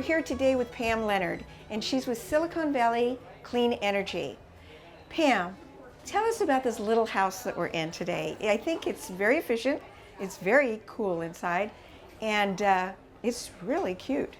here today with Pam Leonard, and she's with Silicon Valley Clean Energy. Pam, tell us about this little house that we're in today. I think it's very efficient, it's very cool inside, and it's really cute.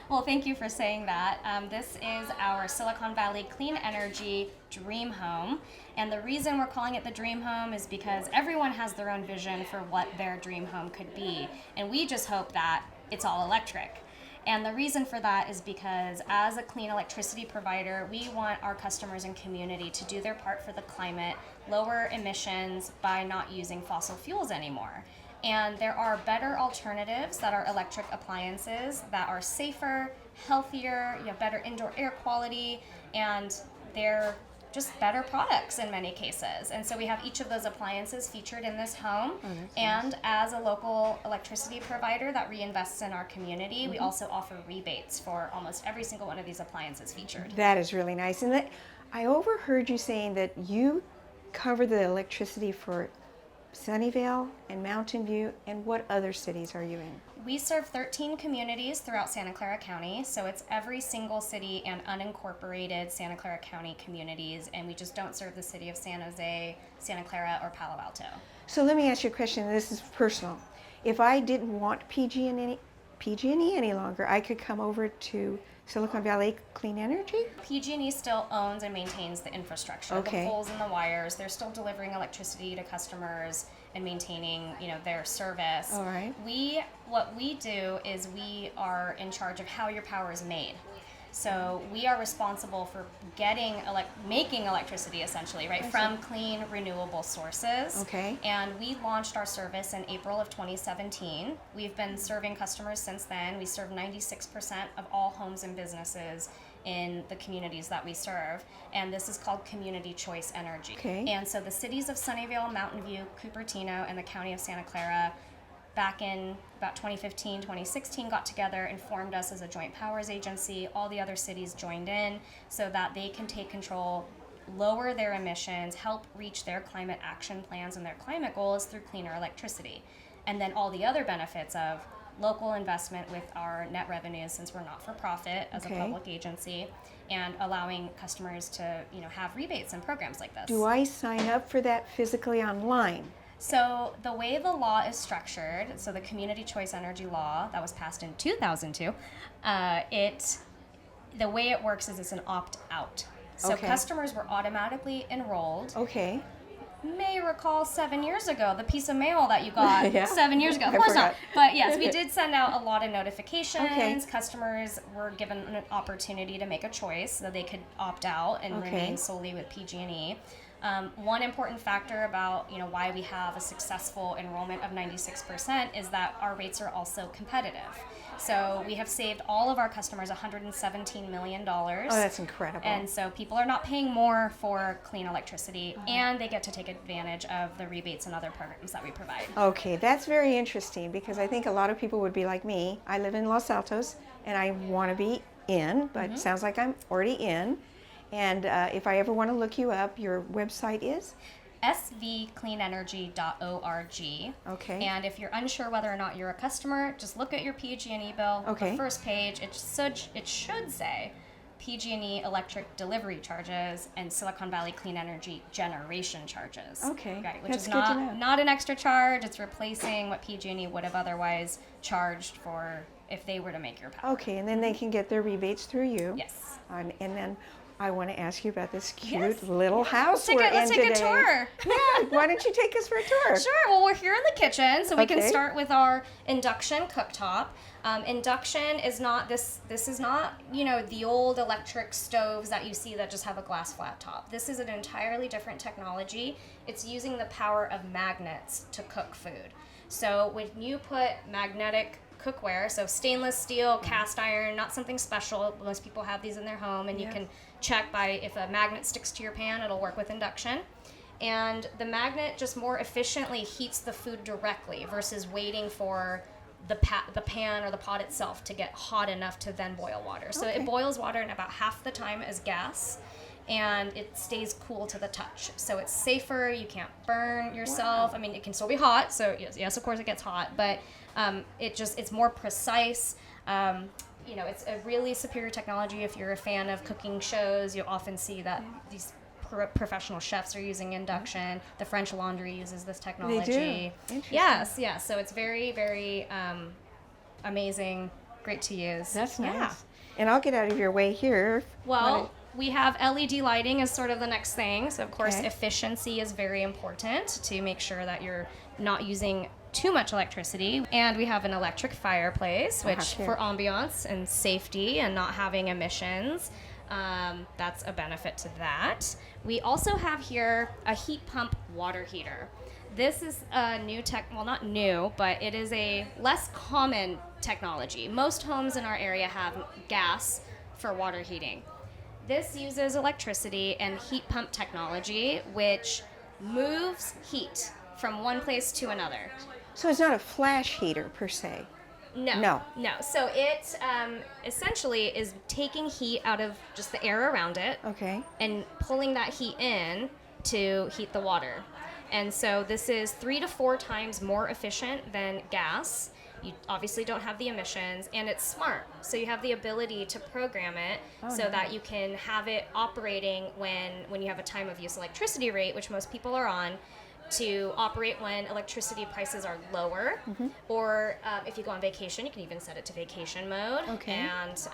Well, thank you for saying that. This is our Silicon Valley Clean Energy Dream Home. And the reason we're calling it the Dream Home is because everyone has their own vision for what their dream home could be. And we just hope that it's all electric. And the reason for that is because as a clean electricity provider, we want our customers and community to do their part for the climate, lower emissions by not using fossil fuels anymore. And there are better alternatives that are electric appliances that are safer, healthier, better indoor air quality, and they're just better products in many cases. And so we have each of those appliances featured in this home. And nice. As a local electricity provider that reinvests in our community, we also offer rebates for almost every single one of these appliances featured. That is really nice. And I overheard you saying that you cover the electricity for Sunnyvale and Mountain View, and what other cities are you in? We serve 13 communities throughout Santa Clara County, so it's every single city and unincorporated Santa Clara County communities, and we just don't serve the city of San Jose, Santa Clara, or Palo Alto. So let me ask you a question, this is personal. If I didn't want PG&E any longer, I could come over to Silicon Valley Clean Energy? PG&E still owns and maintains the infrastructure, the poles and the wires. They're still delivering electricity to customers and maintaining, their service. All right. What we do is we are in charge of how your power is made. So we are responsible for making electricity essentially, right, from clean, renewable sources. Okay. And we launched our service in April of 2017. We've been serving customers since then. We serve 96% of all homes and businesses in the communities that we serve, and this is called Community Choice Energy. Okay. And so the cities of Sunnyvale, Mountain View, Cupertino, and the county of Santa Clara back in about 2015, 2016 got together and formed us as a joint powers agency. All the other cities joined in so that they can take control, lower their emissions, help reach their climate action plans and their climate goals through cleaner electricity. And then all the other benefits of local investment with our net revenues, since we're not for profit as a public agency, and allowing customers to have rebates and programs like this. Do I sign up for that physically online? So the way the law is structured, so the Community Choice Energy Law that was passed in 2002, the way it works is it's an opt-out. So customers were automatically enrolled. Okay. May recall 7 years ago, the piece of mail that you got 7 years ago. Of I course forgot. not. But yes, we did send out a lot of notifications. Okay. Customers were given an opportunity to make a choice so they could opt out and remain solely with PG&E. One important factor about why we have a successful enrollment of 96% is that our rates are also competitive. So we have saved all of our customers $117 million. Oh, that's incredible. And so people are not paying more for clean electricity, and they get to take advantage of the rebates and other programs that we provide. Okay, that's very interesting because I think a lot of people would be like me. I live in Los Altos and I want to be in, but it sounds like I'm already in. And if I ever want to look you up, your website is? svcleanenergy.org. Okay. And if you're unsure whether or not you're a customer, just look at your PG&E bill. Okay. The first page, it should say PG&E electric delivery charges and Silicon Valley Clean Energy generation charges. Okay. Right, which That's is good to know. not an extra charge. It's replacing what PG&E would have otherwise charged for if they were to make your power. Okay, and then they can get their rebates through you. Yes. And then I want to ask you about this cute little house we're in Let's take today. a tour. Yeah, why don't you take us for a tour? Sure. Well, we're here in the kitchen, so we can start with our induction cooktop. Induction is not this is not, the old electric stoves that you see that just have a glass flat top. This is an entirely different technology. It's using the power of magnets to cook food. So when you put magnetic cookware, so stainless steel, cast iron, not something special. Most people have these in their home, and you can check by if a magnet sticks to your pan, it'll work with induction. And the magnet just more efficiently heats the food directly versus waiting for the pan or the pot itself to get hot enough to then boil water. So it boils water in about half the time as gas, and it stays cool to the touch. So it's safer, you can't burn yourself. Wow. I mean, it can still be hot, so yes, of course it gets hot, but it's more precise. you know, it's a really superior technology. If you're a fan of cooking shows, you'll often see that these professional chefs are using induction. The French Laundry uses this technology. They do? Interesting. Yes. So it's very, very amazing, great to use. That's nice. Yeah. And I'll get out of your way here. Well, we have LED lighting as sort of the next thing. So of course, Okay. efficiency is very important to make sure that you're not using too much electricity. And we have an electric fireplace, which here. for ambiance and safety and not having emissions, that's a benefit to that. We also have here a heat pump water heater. This is a new well, not new, but it is a less common technology. Most homes in our area have gas for water heating. This uses electricity and heat pump technology, which moves heat from one place to another. So it's not a flash heater per se. No. So it essentially is taking heat out of just the air around it Okay. and pulling that heat in to heat the water. And so this is 3 to 4 times more efficient than gas. You obviously don't have the emissions, and it's smart. So you have the ability to program it that you can have it operating when you have a time of use electricity rate, which most people are on, to operate when electricity prices are lower, or if you go on vacation, you can even set it to vacation mode and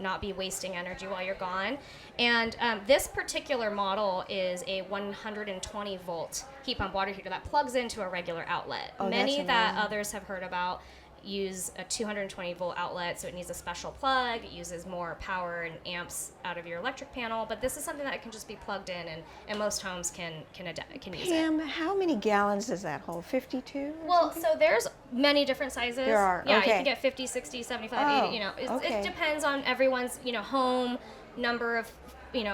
not be wasting energy while you're gone. And this particular model is a 120 volt heat pump water heater that plugs into a regular outlet. Oh, Many that's that amazing. others have heard about use a 220 volt outlet, so it needs a special plug. It uses more power and amps out of your electric panel, but this is something that can just be plugged in, and most homes can use it. Pam, how many gallons does that hold? 52? Well, so there's many different sizes. There are, Yeah, okay. you can get 50, 60, 75, Oh, 80, you know. okay. It depends on everyone's, home, number of,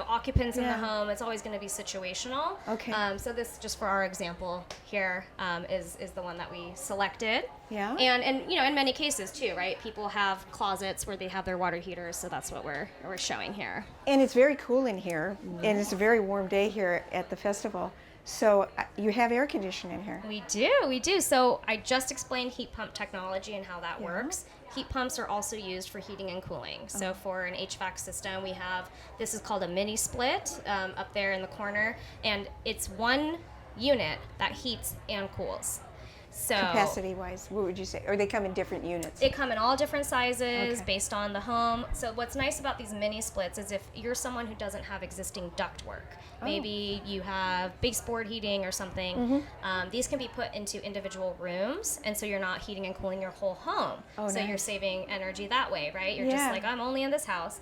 occupants in the home. It's always going to be situational. Okay. So this, just for our example here, is the one that we selected. Yeah. And in many cases too, right? People have closets where they have their water heaters, so that's what we're showing here. And it's very cool in here, and it's a very warm day here at the festival. So you have air conditioning in here. We do. So I just explained heat pump technology and how that works. Heat pumps are also used for heating and cooling. So for an HVAC system, we have, this is called a mini split up there in the corner, and it's one unit that heats and cools. So Capacity-wise, what would you say? Or they come in different units? they come in all different sizes Okay. based on the home. So what's nice about these mini splits is if you're someone who doesn't have existing ductwork, maybe you have baseboard heating or something, these can be put into individual rooms, and so you're not heating and cooling your whole home. So you're nice. saving energy that way, right? You're Yeah. just like, I'm only in this house.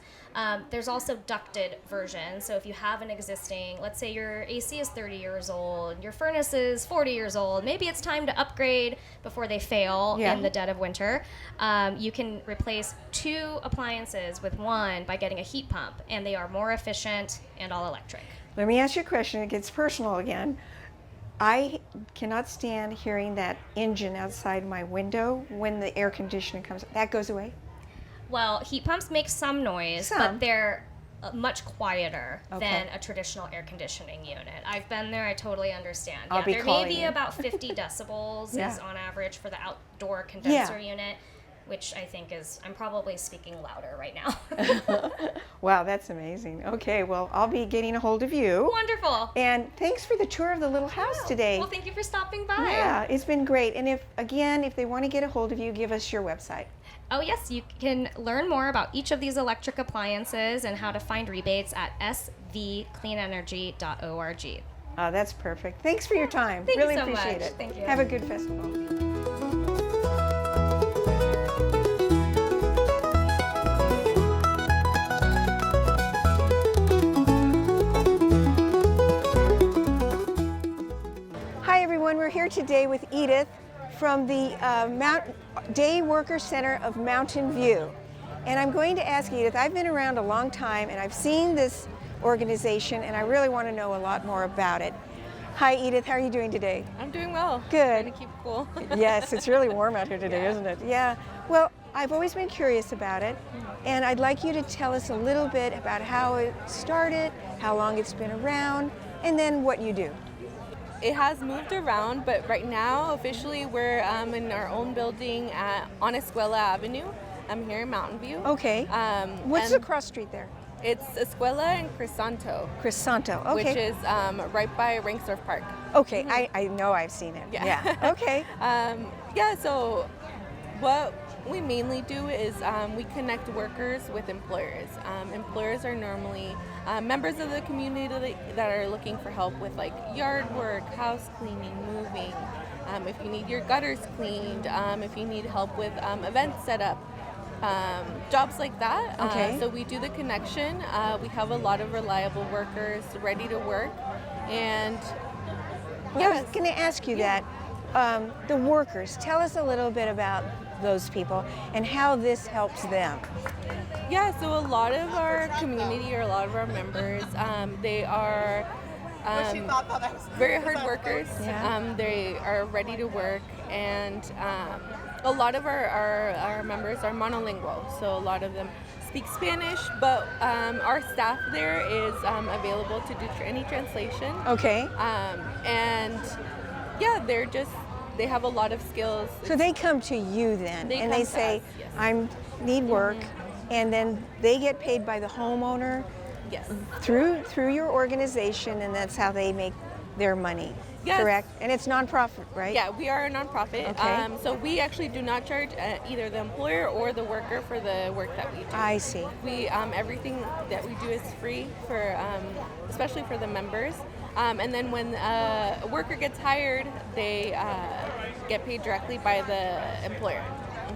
There's also ducted versions. So if you have an existing, let's say your AC is 30 years old, your furnace is 40 years old, maybe it's time to upgrade before they fail in the dead of winter. You can replace 2 appliances with one by getting a heat pump, and they are more efficient and all electric. Let me ask you a question. It gets personal again. I cannot stand hearing that engine outside my window when the air conditioner comes. That goes away? Well, heat pumps make some noise, but they're much quieter Okay. than a traditional air conditioning unit. I've been there, I totally understand. I'll be there may calling be you. about 50 decibels Yeah. is on average for the outdoor condenser unit, which I think is, I'm probably speaking louder right now. Wow, that's amazing. Okay, well, I'll be getting a hold of you. Wonderful. And thanks for the tour of the little house today. Well, thank you for stopping by. Yeah, it's been great. And if they want to get a hold of you, give us your website. Oh yes, you can learn more about each of these electric appliances and how to find rebates at svcleanenergy.org. That's perfect. Thanks for your time. Thank you really so appreciate much. it. Thank you. Have a good festival. Hi everyone, we're here today with Edith from the Day Worker Center of Mountain View. And I'm going to ask Edith, I've been around a long time and I've seen this organization and I really want to know a lot more about it. Hi Edith, how are you doing today? I'm doing well. Good. Trying to keep cool. Yes, it's really warm out here today, isn't it? Yeah. Well, I've always been curious about it, and I'd like you to tell us a little bit about how it started, how long it's been around, and then what you do. It has moved around, but right now officially we're in our own building on Escuela Avenue. I'm here in Mountain View. Okay. What's the and cross street there? It's Escuela and Crisanto, Crisanto. Okay. which is right by Ringsurf Park. Okay, I know I've seen it. Yeah. Okay. Yeah, so what we mainly do is we connect workers with employers. Employers are normally members of the community that are looking for help with like yard work, house cleaning, moving. If you need your gutters cleaned, if you need help with events set up, jobs like that. Okay. So we do the connection. We have a lot of reliable workers ready to work, and Well, I was going to ask you that. The workers, tell us a little bit about those people and how this helps them. yeah. So a lot of our community or a lot of our members, they are very hard workers. Yeah. They are ready to work, and a lot of our members are monolingual. So a lot of them speak Spanish, but our staff there is available to do any translation. Okay. And yeah, they have a lot of skills. So they come to you then, They and come they to say, us, yes. I need work, and then they get paid by the homeowner Yes. through your organization, and that's how they make their money. Yes. Correct? And it's nonprofit, right? Yeah, we are a nonprofit. Okay. So we actually do not charge either the employer or the worker for the work that we do. I see. We everything that we do is free for, especially for the members. And then when a worker gets hired, they get paid directly by the employer.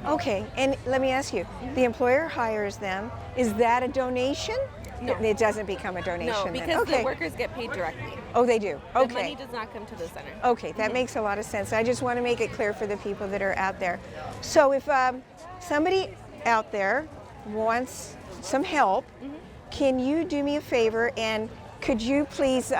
Okay, and let me ask you, the employer hires them. Is that a donation? No. It doesn't become a donation No, then. because Okay. the workers get paid directly. Oh, they do? The Okay. money does not come to the center. Okay, that makes a lot of sense. I just want to make it clear for the people that are out there. So if somebody out there wants some help, can you do me a favor and could you please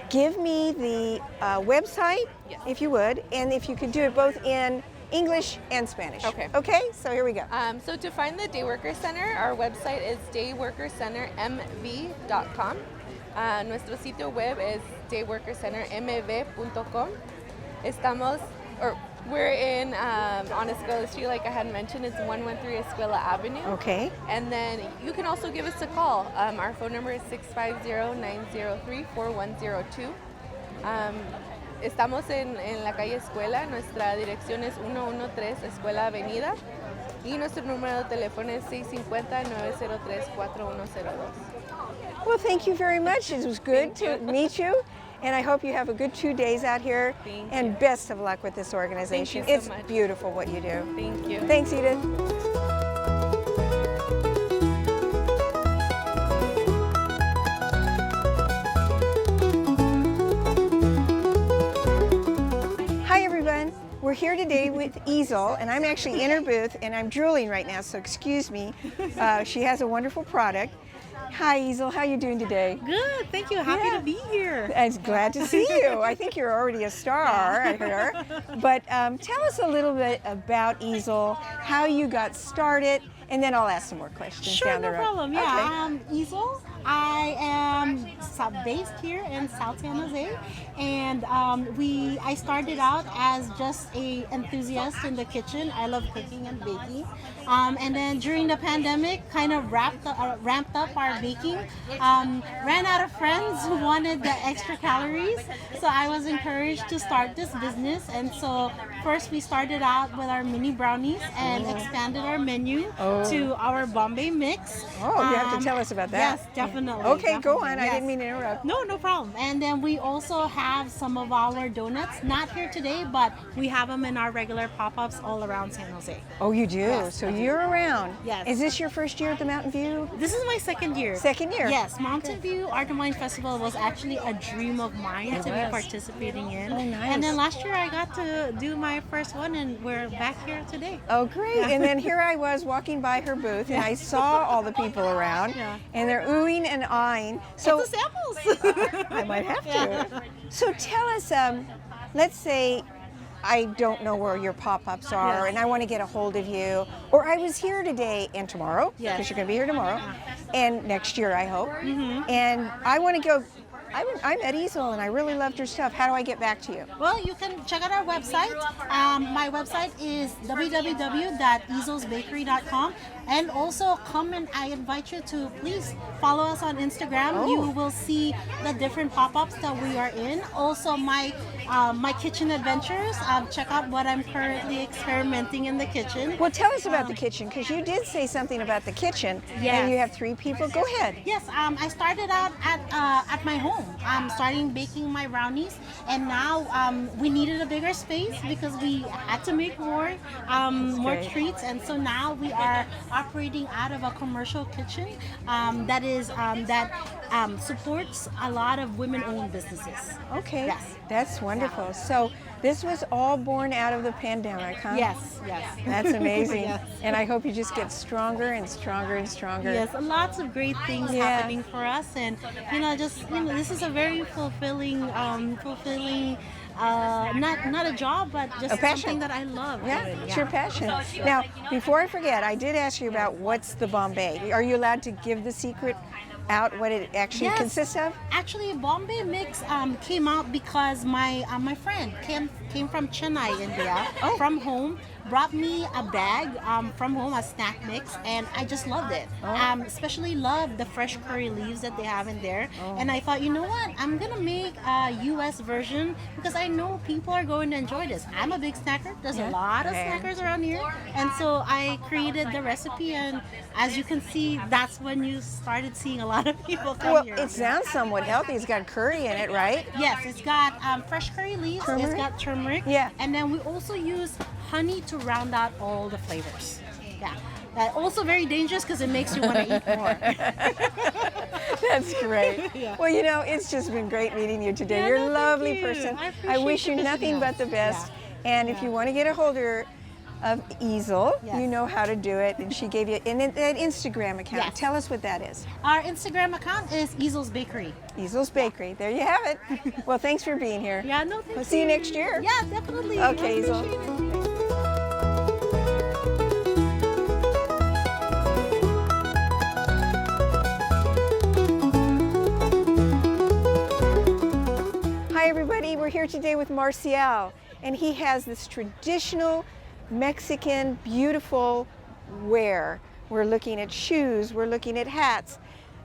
give me the website, Yes. if you would, and if you could do it both in English and Spanish. Okay. Okay, so here we go. So to find the Day Worker Center, our website is dayworkercentermv.com. Nuestro sitio web es dayworkercentermv.com. We're in on Escuela Street, like I had mentioned. It's 113 Escuela Avenue. Okay. And then you can also give us a call. Our phone number is 650-903-4102. Estamos en la calle Escuela. Nuestra dirección es 113 Escuela Avenida. Y nuestro número de teléfono es 650-903-4102. Well, thank you very much. It was good to meet you. And I hope you have a good 2 days out here. Thank and you. best of luck with this organization. Thank you so It's much. beautiful what you do. Thank you. Thanks, Edith. Hi, everyone. We're here today with Easel, and I'm actually in her booth, and I'm drooling right now, so excuse me. She has a wonderful product. Hi, Easel. How are you doing today? Good, thank you. Happy Yeah. to be here. I'm glad to see you. I think you're already a star, I heard. But tell us a little bit about Easel, how you got started, and then I'll ask some more questions Sure, down the no road. problem. Yeah, Easel. I am based here in South San Jose, and I started out as just a enthusiast in the kitchen. I love cooking and baking, and then during the pandemic, kind of ramped up our baking. Ran out of friends who wanted the extra calories, so I was encouraged to start this business. And so first we started out with our mini brownies and expanded our menu to our Bombay mix. Oh, you have to tell us about that. Yes, definitely. Okay, go on. definitely, I didn't yes. mean to interrupt. No problem. And then we also have some of our donuts, not here today, but we have them in our regular pop-ups all around San Jose. Oh, you do? Yes, So I do. you're around. Yes. Is this your first year at the Mountain View? This is my second year. Second year? Yes, Mountain View Art and Wine Festival was actually a dream of mine to be was. participating in. Oh, nice. And then last year I got to do my first one, and we're back here today. Oh, great. And then here I was walking by her booth, and I saw all the people around, Yeah. and they're oohing and eyeing. So It's the samples. I might have to. So tell us, let's say I don't know where your pop-ups are, Yes. and I want to get a hold of you, or I was here today and tomorrow, Yes. because you're going to be here tomorrow, and next year I hope, and I want to go I met Easel and I really loved her stuff. How do I get back to you? Well, you can check out our website. My website is www.easelsbakery.com. And also come and I invite you to please follow us on Instagram. Oh. You will see the different pop-ups that we are in. Also my kitchen adventures. Check out what I'm currently experimenting in the kitchen. Well, tell us about the kitchen, because you did say something about the kitchen. Yes. And you have 3 people. Go ahead. Yes, I started out at my home. Starting baking my brownies, and now we needed a bigger space because we had to make more great. treats, and so now we are operating out of a commercial kitchen that supports a lot of women-owned businesses. Okay. Yes. That's wonderful. So this was all born out of the pandemic, huh? Yes. That's amazing. Yes. And I hope you just get stronger and stronger and stronger. Yes, lots of great things Yeah. happening for us, and this is a very fulfilling, not a job, but just A passion. something that I love. Yeah, doing. it's your passion. Now, before I forget, I did ask you about what's the Bombay. Are you allowed to give the secret out, what it actually Yes. consists of? Actually, Bombay mix came out because my friend came from Chennai, India, from home, brought me a bag from home, a snack mix, and I just loved it. Especially loved the fresh curry leaves that they have in there. And I thought, you know what, I'm gonna make a US version because I know people are going to enjoy this. I'm a big snacker. There's a lot of Yeah. snackers around here, and so I created the recipe. And as you can see, that's when you started seeing a lot of people come Well, here. it sounds somewhat healthy. It's got curry in it, right? Yes, it's got fresh curry leaves. Turmeric? It's got turmeric. Yeah. And then we also use honey to round out all the flavors. Yeah. Also very dangerous because it makes you want to eat more. That's great. Yeah. Well, it's just been great meeting you today. Yeah, You're a no, thank lovely you. person. I I appreciate wish you you nothing visiting but the us. best. Yeah. And if you want to get a hold of Easel, Yes. you know how to do it. And she gave you an Instagram account. Yes. Tell us what that is. Our Instagram account is Easel's Bakery. Easel's Bakery. There you have it. Well, thanks for being here. Yeah, no, thank you. We'll see you next year. Yeah, definitely. Okay, I Easel. appreciate it. Hi everybody, we're here today with Marcial, and he has this traditional Mexican beautiful wear. We're looking at shoes, we're looking at hats.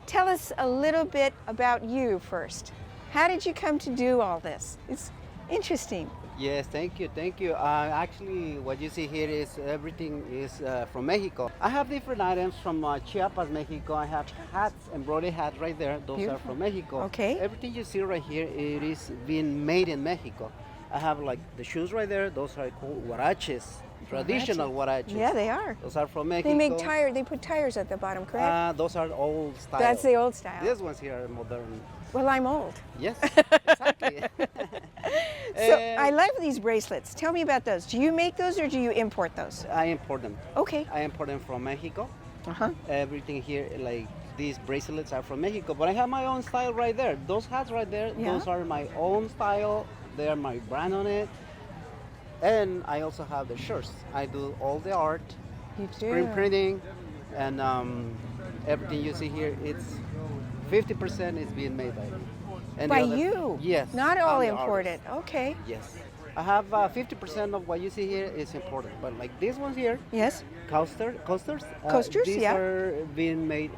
Tell us a little bit about you first. How did you come to do all this? It's interesting. Yes, thank you. Actually, what you see here is everything is from Mexico. I have different items from Chiapas, Mexico. I have hats, embroidered hats right there. Those Beautiful. are from Mexico. Okay. Everything you see right here, it is being made in Mexico. I have like the shoes right there. Those are called huaraches, traditional huaraches. Yeah, they are. Those are from Mexico. They make tires, they put tires at the bottom, correct? Those are old style. That's the old style. These ones here are modern. Well, I'm old. Yes, exactly. So I love these bracelets. Tell me about those. Do you make those or do you import those? I import them. Okay. I import them from Mexico. Uh-huh. Everything here, like these bracelets are from Mexico, but I have my own style right there. Those hats right there, Yeah. those are my own style. They are my brand on it. And I also have the shirts. I do all the art, You screen do. printing, and everything you see here, it's 50% is being made by me. And the By other- you? Yes. Not all I'm the imported. artist. Okay. Yes. I have 50% of what you see here is imported, but like these ones here, Yes. coasters. Coasters, these yeah. are being made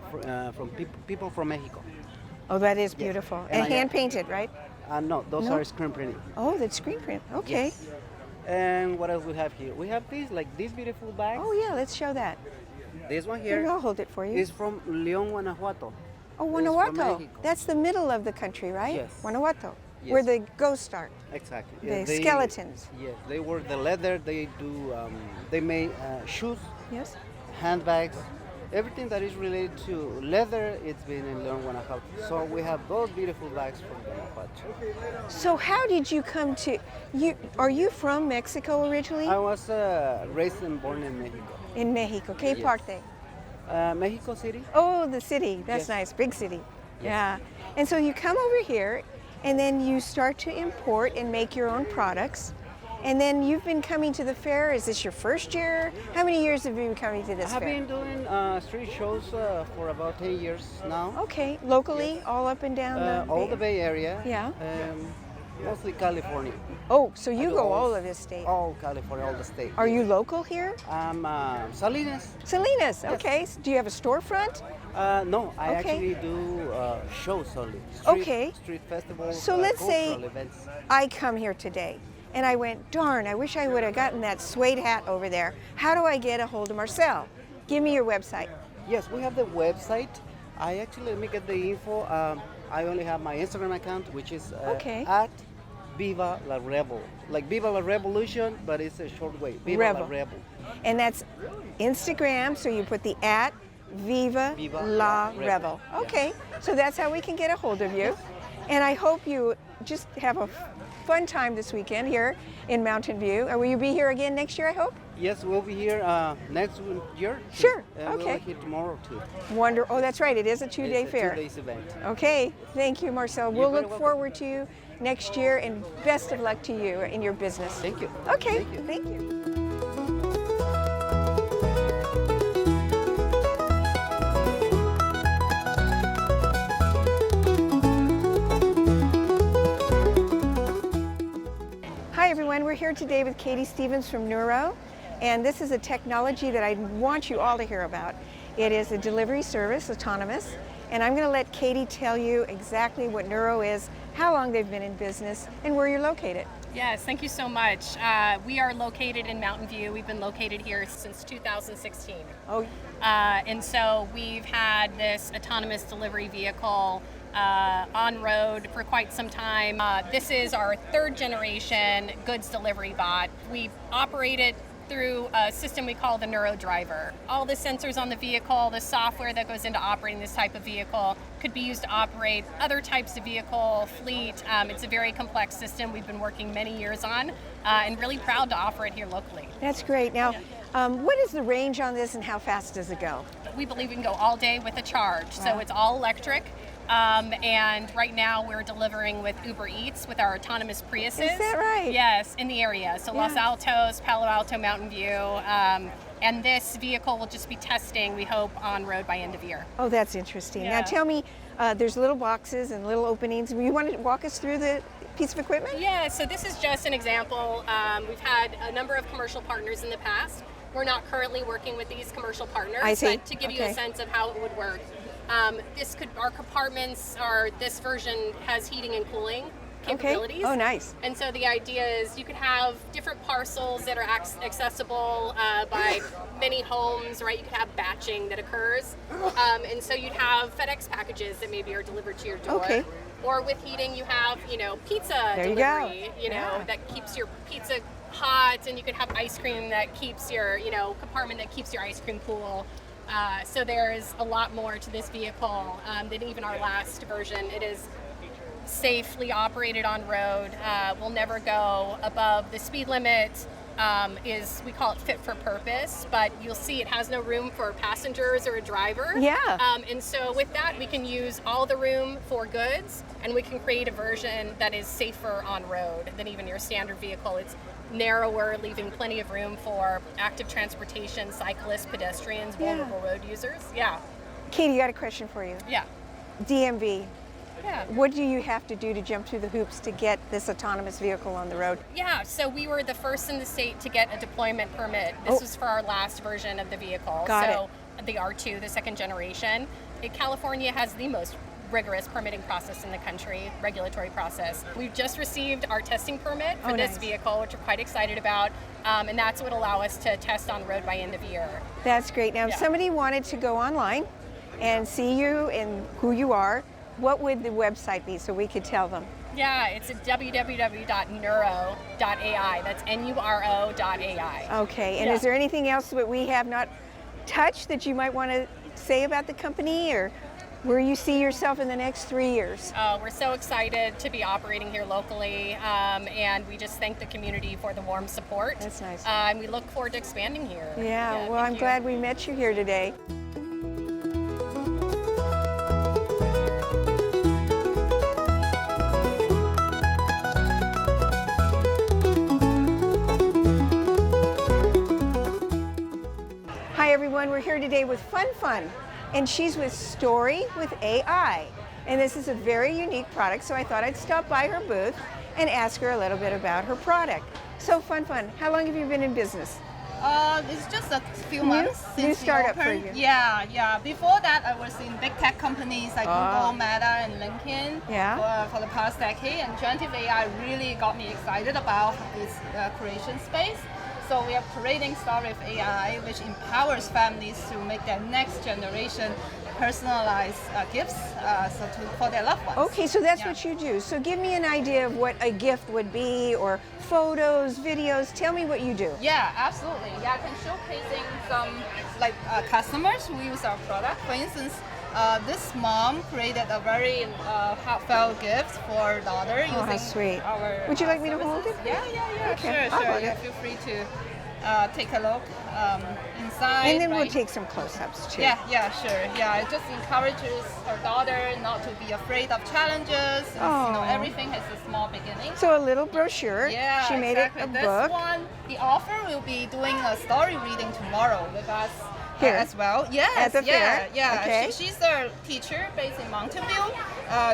from people from Mexico. Oh, that is beautiful. And And I- hand painted, right? No, those No? are screen printing. Oh, that's screen print. Okay. Yes. And what else we have here? We have these, like these beautiful bags. Oh, yeah, let's show that. This one Here, here I'll hold it for you. is from León, Guanajuato. Oh, It's from Guanajuato. Mexico. That's the middle of the country, right? Yes. Guanajuato, Yes. where the ghosts are. Exactly. The skeletons. Yes, they work the leather. They do. They make shoes, Yes. handbags, everything that is related to leather. It's been in León, Guanajuato. So we have those beautiful bags from Guanajuato. So how did you come to, are you from Mexico originally? I was raised and born in Mexico. In Mexico, ¿qué Yes. parte? Mexico City. Oh, the city. That's Yes. nice. Big city. Yeah. And so you come over here and then you start to import and make your own products. And then you've been coming to the fair. Is this your first year? How many years have you been coming to this I've fair? been doing street shows for about 10 years now. Okay, locally, all up and down All the Bay Area. Yeah. Mostly California. Oh, so you I do go all of this state. All California, all the state. Are you local here? I'm Salinas. Salinas, okay. Do you have a storefront? No, I Okay. actually do shows only. Okay. Street festivals. So let's say cultural events. I come here today and I went, darn, I wish I would have gotten that suede hat over there. How do I get a hold of Marcel? Give me your website. Yes, we have the website. Let me get the info. I only have my Instagram account, which is Okay. at Viva La Rebel. Like Viva La Revolution, but it's a short way. Viva Rebel. La Rebel. And that's Instagram, so you put the at Viva, Viva La La Rebel. Rebel. Okay, so that's how we can get a hold of you. And I hope you just have a fun time this weekend here in Mountain View. Will you be here again next year, I hope? Yes, we'll be here next year. Too. Sure, And okay. We'll be here tomorrow too. Oh, that's right, it is a two-day It's a fair. 2 days event. Okay, thank you, Marcel. We'll very look welcome. forward to you next year, and best of luck to you in your business. Thank you. Okay, Thank you. thank you. Hi everyone, we're here today with Katie Stevens from Nuro, and this is a technology that I want you all to hear about. It is a delivery service, autonomous, and I'm going to let Katie tell you exactly what Nuro is, how long they've been in business, and where you're located. Yes, thank you so much. We are located in Mountain View. We've been located here since 2016. Oh, And so we've had this autonomous delivery vehicle on road for quite some time. This is our third generation goods delivery bot. We've operated through a system we call the Nuro driver. All the sensors on the vehicle, the software that goes into operating this type of vehicle could be used to operate other types of vehicle, fleet. It's a very complex system we've been working many years on and really proud to offer it here locally. that's great. Now, what is the range on this and how fast does it go? We believe we can go all day with a charge. So it's all electric. And right now we're delivering with Uber Eats with our autonomous Priuses. Is that right? Yes, in the area. So Los Yeah. Altos, Palo Alto, Mountain View. And this vehicle will just be testing, we hope, on road by end of year. Oh, that's interesting. Now Yeah. tell me, there's little boxes and little openings. You want to walk us through the piece of equipment? Yeah, so this is just an example. We've had a number of commercial partners in the past. We're not currently working with these commercial partners, I see. but to give you Okay. a sense of how it would work, our compartments this version has heating and cooling capabilities. Oh, nice. And so the idea is you could have different parcels that are accessible by many homes, right? You could have batching that occurs. And so you'd have FedEx packages that maybe are delivered to your door. Okay. Or with heating, you have, pizza There you go. delivery, Yeah. that keeps your pizza hot, and you could have ice cream that keeps your, compartment that keeps your ice cream cool. So there's a lot more to this vehicle than even our last version. It is safely operated on road, will never go above the speed limit. We call it fit for purpose, but you'll see it has no room for passengers or a driver. Yeah. And so with that, we can use all the room for goods, and we can create a version that is safer on road than even your standard vehicle. It's narrower, leaving plenty of room for active transportation, cyclists, pedestrians, vulnerable road users. Yeah. Katie, got a question for you. Yeah. DMV, Yeah. what do you have to do to jump through the hoops to get this autonomous vehicle on the road? Yeah, so we were the first in the state to get a deployment permit. This was for our last version of the vehicle. Got the R2, the second generation. California has the most rigorous permitting process in the country, regulatory process. We've just received our testing permit for this nice. vehicle, which we're quite excited about, and that's what will allow us to test on road by end of year. That's great. Now, if Yeah. somebody wanted to go online and see you and who you are, what would the website be so we could tell them? Yeah, it's at www.nuro.ai. That's NURO.ai. Okay, and Yeah. is there anything else that we have not touched that you might want to say about the company, or where you see yourself in the next 3 years? We're so excited to be operating here locally, and we just thank the community for the warm support. That's nice. And we look forward to expanding here. Yeah, well, thank I'm you. glad we met you here today. everyone. We're here today with Fun Fun, and she's with Story with AI. And this is a very unique product, so I thought I'd stop by her booth and ask her a little bit about her product. So Fun Fun, how long have you been in business? It's just a few months since new startup we opened. for you. Yeah. Before that, I was in big tech companies like Google, Meta, and LinkedIn for the past decade. And generative AI really got me excited about this creation space. So we are creating Story with AI, which empowers families to make their next generation personalized gifts for their loved ones. Okay, so that's what you do. So give me an idea of what a gift would be, or photos, videos. Tell me what you do. Yeah, absolutely. Yeah, I can showcasing some customers who use our product. For instance, this mom created a very heartfelt gift for her daughter using how sweet. our Would you like me to hold services. it? Yeah. Okay, Sure. I'll hold Yeah, it. feel free to take a look inside. And then we'll right? take some close-ups too. Yeah, sure. Yeah, it just encourages her daughter not to be afraid of challenges. Since, everything has a small beginning. So a little brochure. Yeah, She made exactly. it a This book. one, the author will be doing a story reading tomorrow with us Here? as well. Yes, At the fair? Yeah. Okay. She's a teacher based in Mountain View.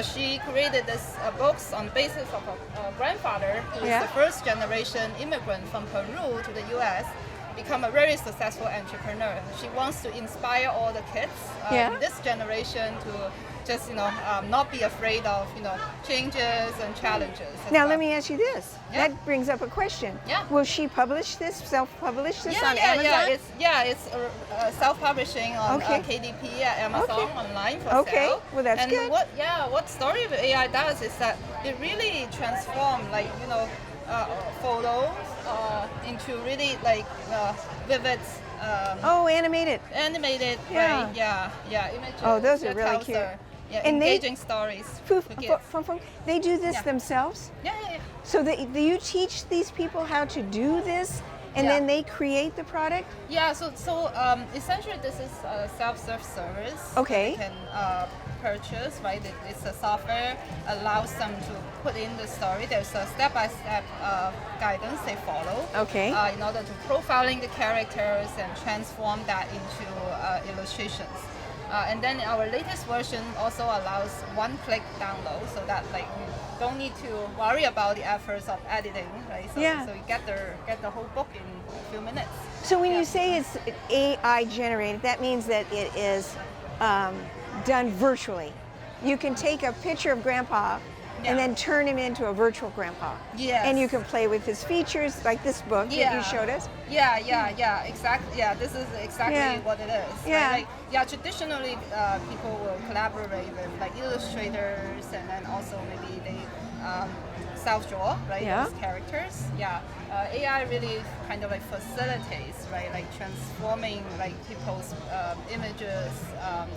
She created this books on the basis of a grandfather who is the first generation immigrant from Peru to the U.S. become a very successful entrepreneur. She wants to inspire all the kids in this generation to just not be afraid of changes and challenges. Now let me ask you this. Yeah. That brings up a question. Yeah. Will she publish this, self-publish this on Amazon? It's self-publishing on Okay. KDP at Amazon online for Okay. sale. Well, that's and good. What Story with AI does is that it really transforms photos into really vivid. Animated. Animated, Yeah. right? Yeah, images. Oh, those are that really tells cute. And engaging stories. for kids. They do this Yeah. themselves? Yeah. So do you teach these people how to do this, and then they create the product? Yeah, so essentially this is a self-serve service. Okay. That they can purchase, right? It's a software allows them to put in the story. There's a step-by-step guidance they follow. Okay. In order to profiling the characters and transform that into illustrations. And then our latest version also allows one-click download, so that you don't need to worry about the efforts of editing, right? So you get the whole book in a few minutes. So when you say it's AI generated, that means that it is done virtually. You can take a picture of Grandpa and then turn him into a virtual grandpa. Yes. And you can play with his features, like this book that you showed us. Yeah, exactly. Yeah, this is exactly what it is. Yeah. Right? Traditionally, people will collaborate with illustrators, and then also maybe they self-draw, right? Yeah. Those characters. Yeah. AI really kind of facilitates, right? Transforming people's images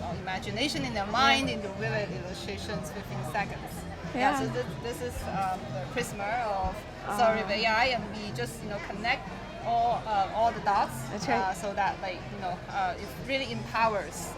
or imagination in their mind into vivid illustrations within seconds. Yeah. So this is the prisma of Story with AI, and we just connect all the dots. That's right. So that it really empowers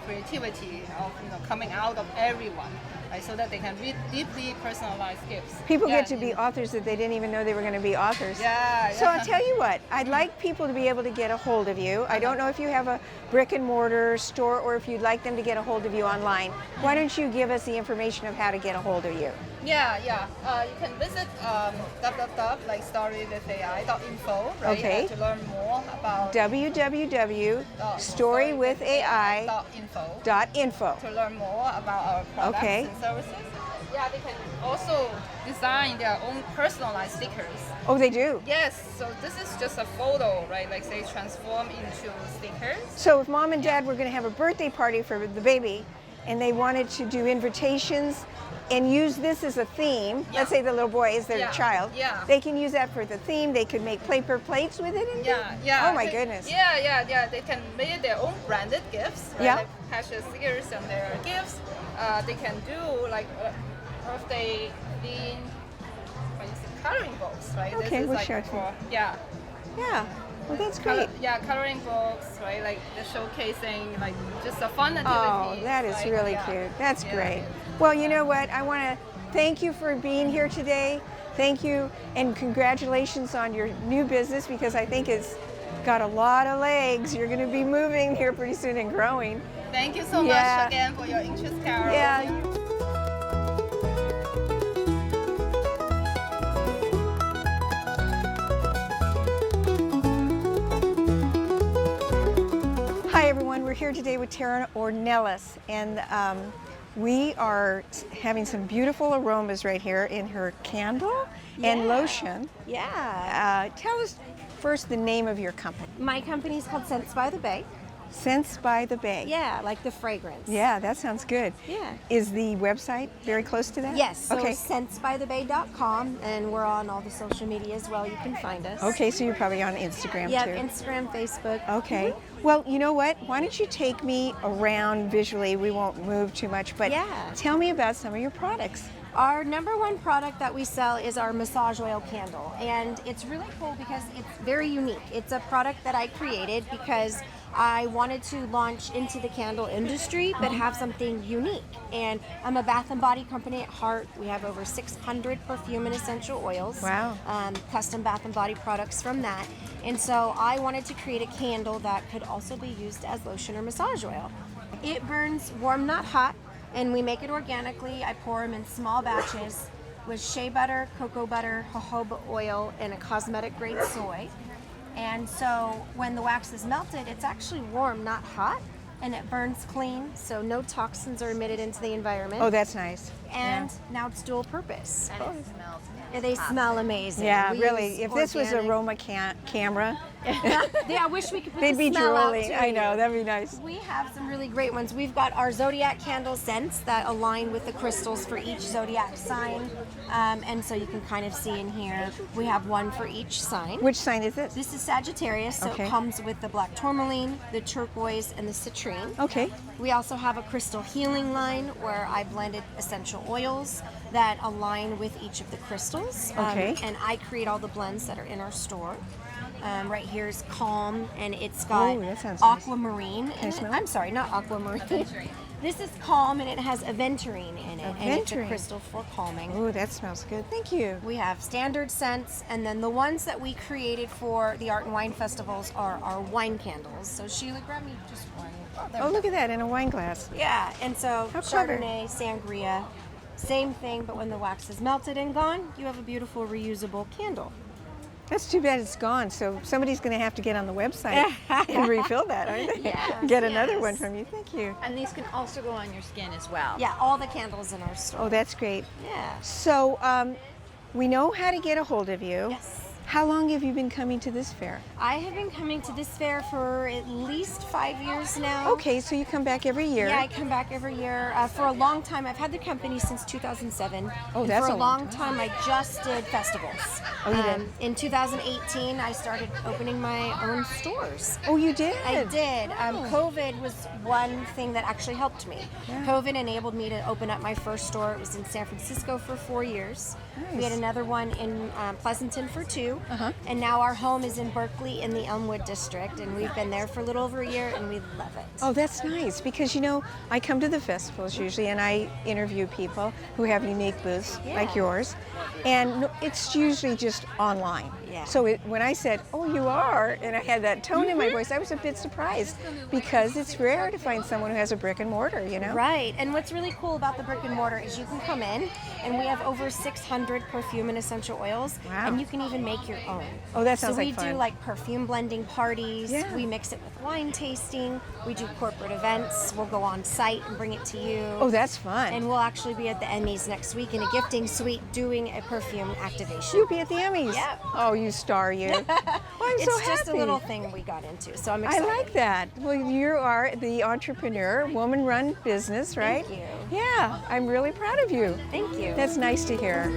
creativity of coming out of everyone, right? So that they can read deeply personalized gifts. People get to be authors that they didn't even know they were going to be authors. Yeah. So I'll tell you what, I'd like people to be able to get a hold of you. I don't know if you have a brick and mortar store or if you'd like them to get a hold of you online. Why don't you give us the information of how to get a hold of you? Yeah. You can visit storywithai.info, right? Okay. To learn more about www.storywithai.info. to learn more about our products and services. Yeah, they can also design their own personalized stickers. Oh, they do? Yes, so this is just a photo, right? They transform into stickers. So if mom and dad were going to have a birthday party for the baby and they wanted to do invitations and use this as a theme, let's say the little boy is their child, they can use that for the theme. They could make paper plates with it. And oh my goodness. Yeah. They can make their own branded gifts, right? Yeah. Hashtag stickers on their gifts. They can do birthday theme, for instance, coloring books, right? Okay, this is we'll show it to you. Yeah. Well, that's great. Coloring books, right? The showcasing, just a fun activity. Oh, that is really cute. That's great. Well, you know what? I want to thank you for being here today. Thank you, and congratulations on your new business, because I think it's got a lot of legs. You're going to be moving here pretty soon and growing. Thank you so Yeah. much again for your interest, Carol. Yeah. Hi everyone, we're here today with Tara Ornelas, and we are having some beautiful aromas right here in her candle and lotion. Yeah. Tell us first the name of your company. My company's called Scents by the Bay. Scents by the Bay. Yeah, like the fragrance. Yeah, that sounds good. Yeah. Is the website very close to that? Yes, so Okay. scentsbythebay.com, and we're on all the social media as well. You can find us. Okay, so you're probably on Instagram Yep, too. Instagram, Facebook. Okay. Well, you know what? Why don't you take me around visually? We won't move too much, but Yeah. tell me about some of your products. Our number one product that we sell is our massage oil candle, and it's really cool because it's very unique. It's a product that I created because I wanted to launch into the candle industry but have something unique. And I'm a bath and body company at heart. We have over 600 perfume and essential oils. Wow. Custom bath and body products from that. And so I wanted to create a candle that could also be used as lotion or massage oil. It burns warm, not hot, and we make it organically. I pour them in small batches with shea butter, cocoa butter, jojoba oil, and a cosmetic grade soy. And so when the wax is melted, it's actually warm, not hot, and it burns clean, so no toxins are emitted into the environment. Oh, that's nice. And now it's dual purpose. And they smell amazing. Yeah, We really. use If this was organic- aroma camera, Yeah, I wish we could put they'd the be smell out drooling. to I know, you. that'd be nice. We have some really great ones. We've got our zodiac candle scents that align with the crystals for each zodiac sign. And so you can kind of see in here, we have one for each sign. Which sign is this? This is Sagittarius, so Okay. it comes with the black tourmaline, the turquoise, and the citrine. Okay. We also have a crystal healing line where I blended essential oils that align with each of the crystals. Okay. And I create all the blends that are in our store. Right here is Calm, and it's got Oh, that sounds nice. aquamarine. Can I smell it? I'm sorry, not aquamarine. This is Calm, and it has aventurine in it, and it's a Aventurine. crystal for calming. Oh, that smells good. Thank you. We have standard scents, and then the ones that we created for the art and wine festivals are our wine candles. So Sheila, grab me just one. There Oh, we look go. at that, in a wine glass. Yeah, and so How clever. Chardonnay, Sangria, same thing, but when the wax is melted and gone, you have a beautiful reusable candle. That's too bad it's gone, so somebody's going to have to get on the website and refill that, aren't they? Yes, Get another yes. one from you. Thank you. And these can also go on your skin as well. Yeah, all the candles in our store. Oh, that's great. Yeah. So, we know how to get a hold of you. Yes. How long have you been coming to this fair? I have been coming to this fair for at least 5 years now. Okay, so you come back every year. Yeah, I come back every year. For a long time, I've had the company since 2007. Oh, and that's for a a long long time, I just did festivals. Oh, you did? In 2018, I started opening my own stores. Oh, you did? I did. COVID was one thing that actually helped me. Yeah. COVID enabled me to open up my first store. It was in San Francisco for 4 years. We had Nice. another one in Pleasanton for 2. Uh-huh. And now our home is in Berkeley in the Elmwood district. And we've been there for a little over a year, and we love it. Oh, that's nice because you know I come to the festivals usually and I interview people who have unique booths like Yeah. yours, and it's usually just online. Yeah. So when I said, "Oh, you are," and I had that tone in my voice, I was a bit surprised because it's rare to find someone who has a brick and mortar. You know. Right, and what's really cool about the brick and mortar is you can come in, and we have over 600 perfume and essential oils, Wow. and you can even make your own. Oh, that sounds so we like fun. do like perfume blending parties. Yeah. We mix it with wine tasting. We do corporate events. We'll go on site and bring it to you. Oh, that's fun. And we'll actually be at the Emmys next week in a gifting suite doing a perfume activation. You'll be at the Emmys. Yep. Oh, you star, you. Oh, I'm It's so happy. just a little thing we got into, so I'm I excited. like that. Well, you are the entrepreneur, woman-run business, right? you. Yeah, I'm really proud of you. Thank you. That's nice to hear.